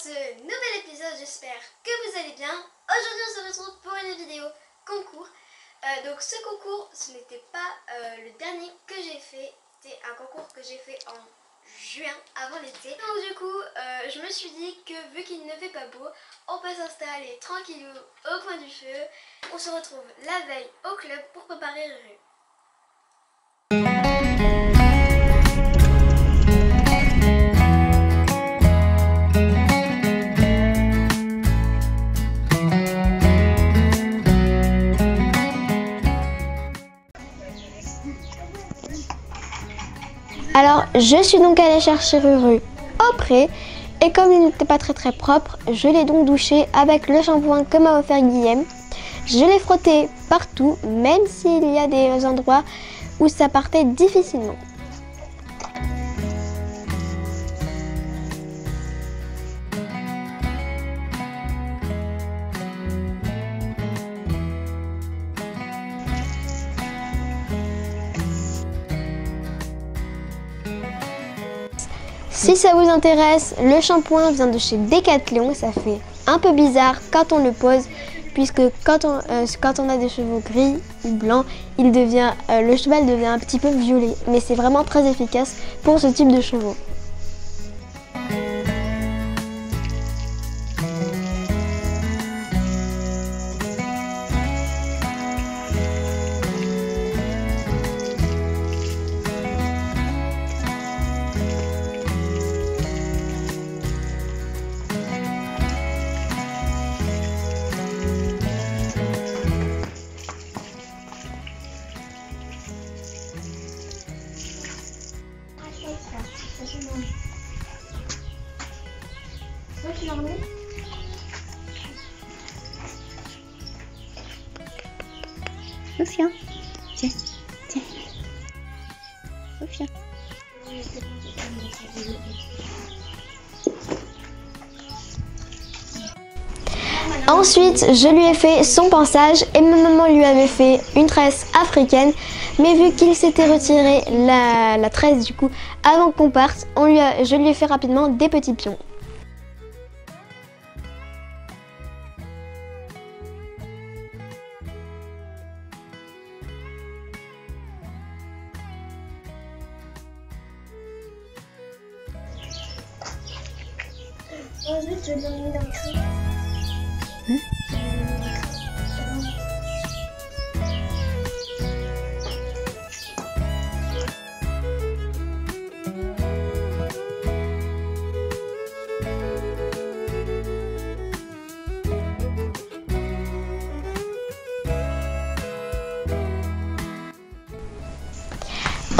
ce nouvel épisode, j'espère que vous allez bien. Aujourd'hui on se retrouve pour une vidéo concours. Donc ce concours, ce n'était pas le dernier que j'ai fait, c'était un concours que j'ai fait en juin avant l'été. Donc du coup je me suis dit que vu qu'il ne fait pas beau, on peut s'installer tranquillou au coin du feu. On se retrouve la veille au club pour préparer Ruru. Alors je suis donc allée chercher Ruru auprès et comme il n'était pas très propre, je l'ai donc douché avec le shampoing que m'a offert Guillaume. Je l'ai frotté partout, même s'il y a des endroits où ça partait difficilement. Si ça vous intéresse, le shampoing vient de chez Decathlon. Ça fait un peu bizarre quand on le pose, puisque quand on a des cheveux gris ou blancs, le cheval devient un petit peu violet. Mais c'est vraiment très efficace pour ce type de cheveux. Sophia, tiens, tiens. Sophia. Ensuite, je lui ai fait son pinçage et ma maman lui avait fait une tresse africaine. Mais vu qu'il s'était retiré la tresse du coup avant qu'on parte, je lui ai fait rapidement des petits pions. Ensuite, je donne une encre.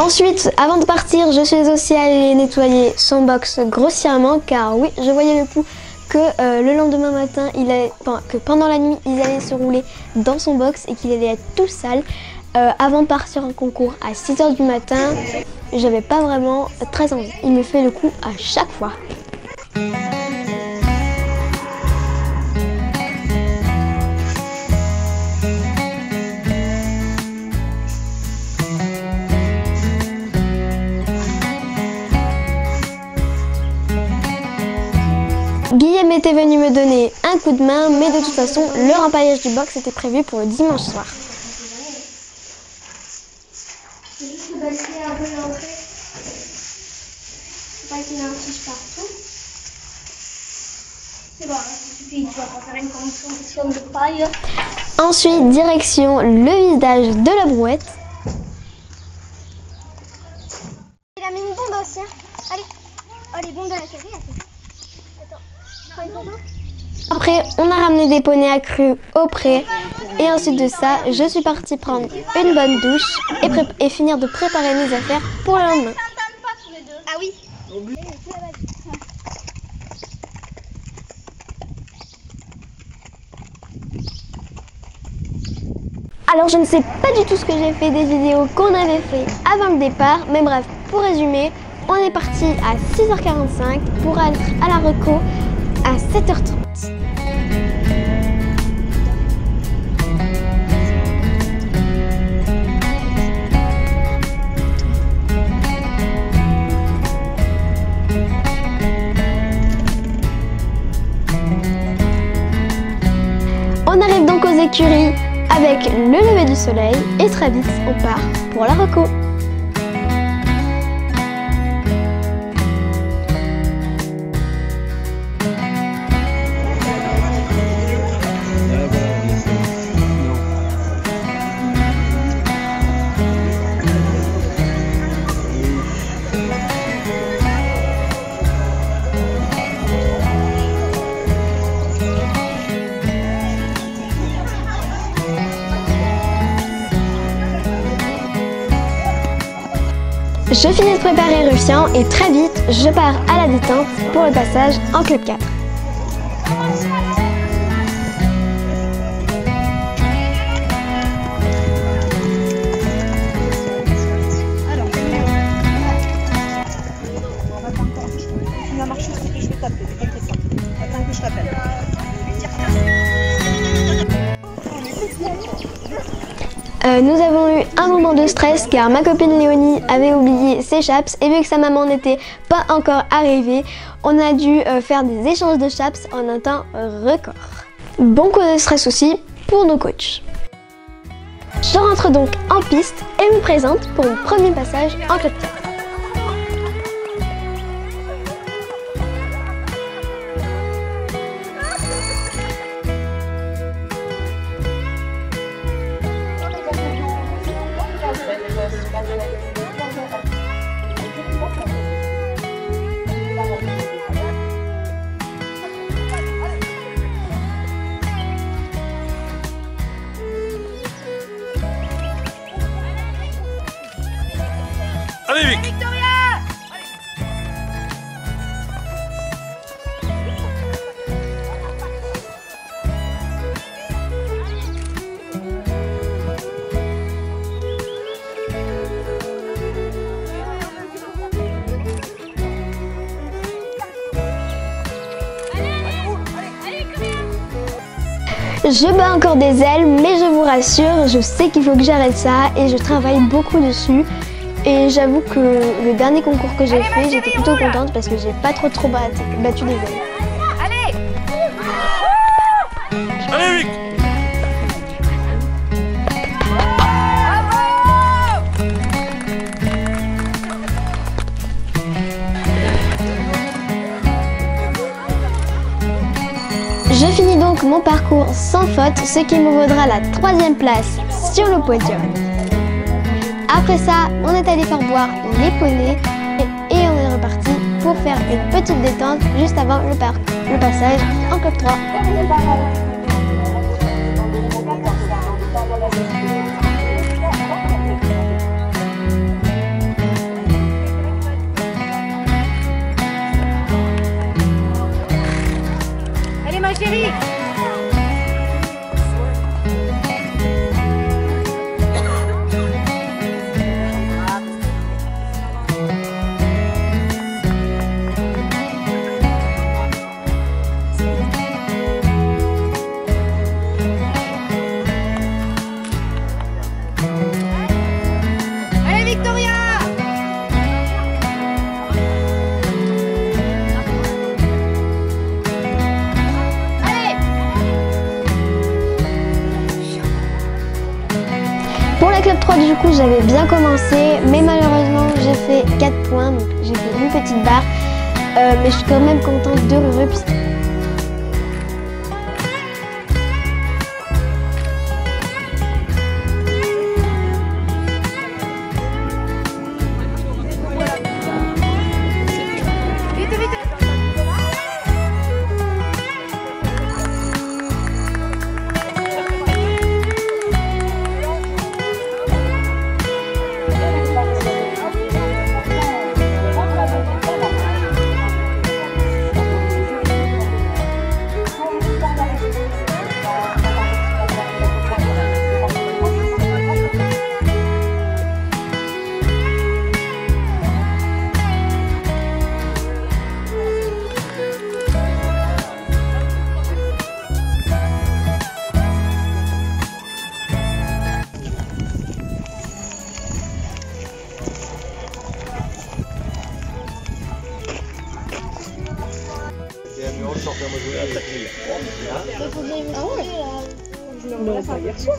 Ensuite, avant de partir, je suis aussi allée nettoyer son box grossièrement car oui, je voyais le pouls que le lendemain matin, que pendant la nuit, ils allaient se rouler dans son box et qu'il allait être tout sale. Avant de partir en concours à 6 h du matin, j'avais pas vraiment très envie. Il me fait le coup à chaque fois. Guillaume était venu me donner un coup de main, mais de toute façon, le rempaillage du box était prévu pour le dimanche soir. Ensuite, direction le vidage de la brouette. Il a mis une bombe aussi. Allez, oh, les bombes de la café. Après, on a ramené des poneys à cru au pré et ensuite de ça, je suis partie prendre une bonne douche et finir de préparer mes affaires pour le lendemain. Ah oui. Alors je ne sais pas du tout ce que j'ai fait des vidéos qu'on avait fait avant le départ, mais bref, pour résumer, on est parti à 6 h 45 pour aller à la reco à 7 h 30. l'écurie avec le lever du soleil et très vite on part pour la reco. Je finis de préparer Ruffian et très vite, je pars à la détente pour le passage en club 4. Tu vas marcher, je vais t'appeler, t'inquiète pas. Attends que je t'appelle. Nous avons eu un moment de stress car ma copine Léonie avait oublié ses chaps et vu que sa maman n'était pas encore arrivée, on a dû faire des échanges de chaps en un temps record. Bon coup de stress aussi pour nos coachs. Je rentre donc en piste et me présente pour mon premier passage en club 4. Allez Vic! Je bats encore des ailes, mais je vous rassure, je sais qu'il faut que j'arrête ça et je travaille beaucoup dessus. Et j'avoue que le dernier concours que j'ai fait, j'étais plutôt contente parce que j'ai pas trop battu des ailes. Allez! Allez Vic! Je finis donc mon parcours sans faute, ce qui me vaudra la 3e place sur le podium. Après ça, on est allé faire boire les poneys et on est reparti pour faire une petite détente juste avant le passage en club 3. Allez ma chérie! Pour la club 3 du coup j'avais bien commencé mais malheureusement j'ai fait 4 points donc j'ai fait une petite barre mais je suis quand même contente de repister. Non, pas hier soir.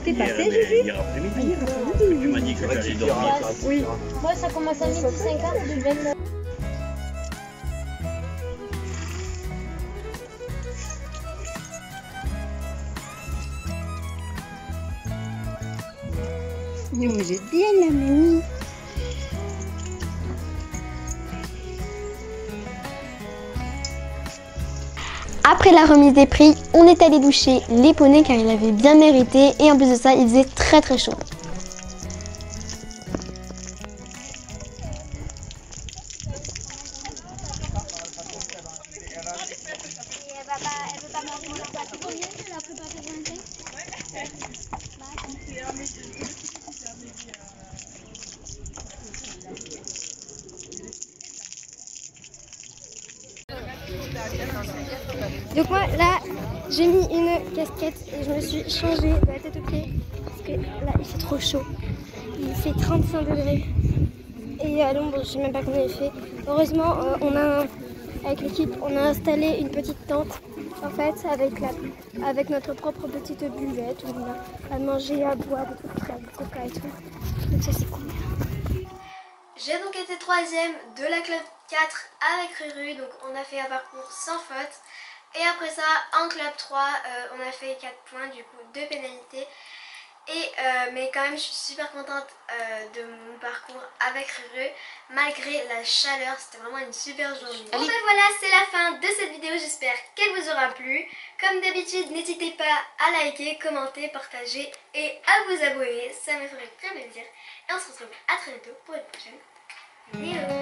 T'es passé, Juju? Hier après-midi. Tu m'as dit que j'allais dormir. Oui. Moi, ça commence à 12h50 du 29. Mais j'ai bien la mamie. Après la remise des prix, on est allé doucher les poneys car il avait bien mérité et en plus de ça, il faisait très très chaud. Donc moi là j'ai mis une casquette et je me suis changée de la tête aux pieds parce que là il fait trop chaud. Il fait 35 degrés et à l'ombre je sais même pas combien il fait. Heureusement avec l'équipe on a installé une petite tente en fait avec notre propre petite buvette où on a à manger, à boire, des coca et tout. Donc ça c'est cool. J'ai donc été 3e de la club 4 avec Ruru, donc on a fait un parcours sans faute. Et après ça, en club 3, on a fait 4 points, du coup 2 pénalités. Mais quand même, je suis super contente de mon parcours avec Ruru, malgré la chaleur, c'était vraiment une super journée. Bon ben voilà, c'est la fin de cette vidéo, j'espère qu'elle vous aura plu. Comme d'habitude, n'hésitez pas à liker, commenter, partager et à vous abonner, ça me ferait très plaisir. Et on se retrouve à très bientôt pour une prochaine vidéo.